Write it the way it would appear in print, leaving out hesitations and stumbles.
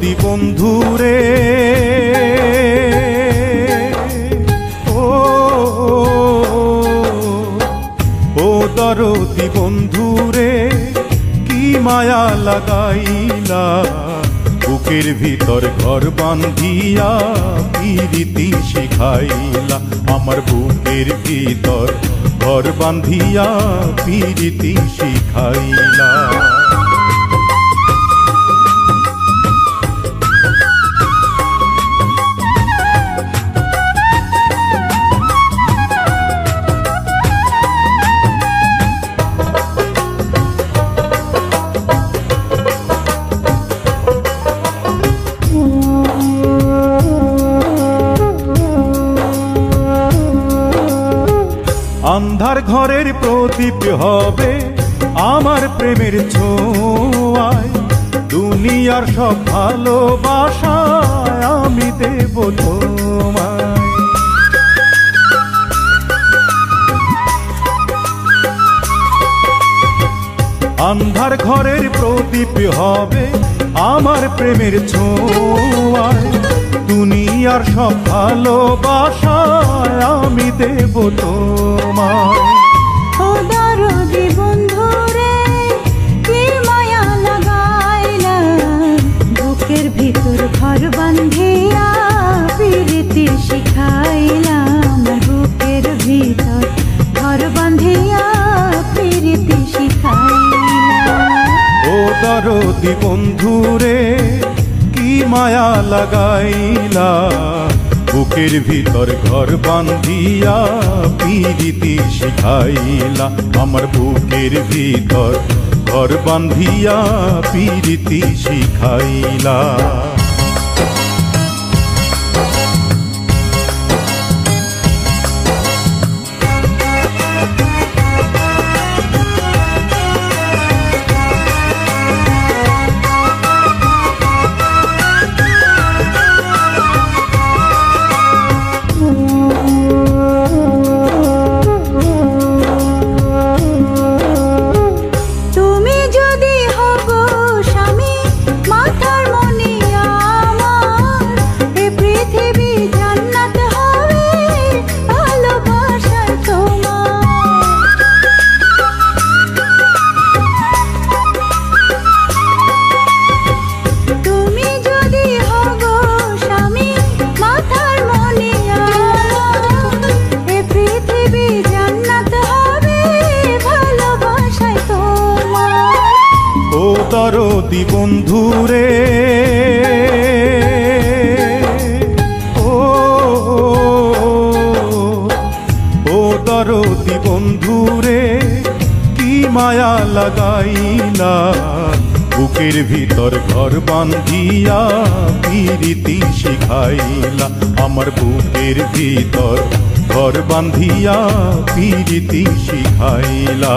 দরদি বন্ধুরে, ও দরদি বন্ধুরে, কি মায়া লাগাইলা বুকের ভিতর ঘর বান্ধিয়া প্রীতি শিখাইলা। আমার বুকের ভিতর ঘর বান্ধিয়া প্রীতি শিখাইলা। আন্ধার ঘরের প্রদীপ হবে আমার প্রেমের ছোঁয়ায়, দুনিয়ার সব ভালোবাসায় আমি দেব তোমায়। আন্ধার ঘরের প্রদীপ হবে আমার প্রেমের ছোঁয়ায়, দুনিয়ার সব ভালোবাসায় আমি দেব তোমায়। ও দরদি বন্ধুরে, কি মায়া লাগাইলা বুকের ভিতর ঘর বান্ধিয়া প্রীতি শিখাইলা। আমার বুকের ভিতর ঘর বান্ধিয়া প্রীতি শিখাইলা। ও দরদি বন্ধুরে, কি মায়া লাগাইলা বুকের ভিতর ঘর বান্ধিয়া প্রীতি শিখাইলা। আমার বুকের ভিতর ঘর বান্ধিয়া প্রীতি শিখাইলা। দরদি বন্ধুরে, ও দরদি বন্ধুরে, কি মায়া লাগাইলা বুকের ভিতর ঘর বান্ধিয়া প্রীতি শিখাইলা। আমার বুকের ভিতর ঘর বান্ধিয়া প্রীতি শিখাইলা।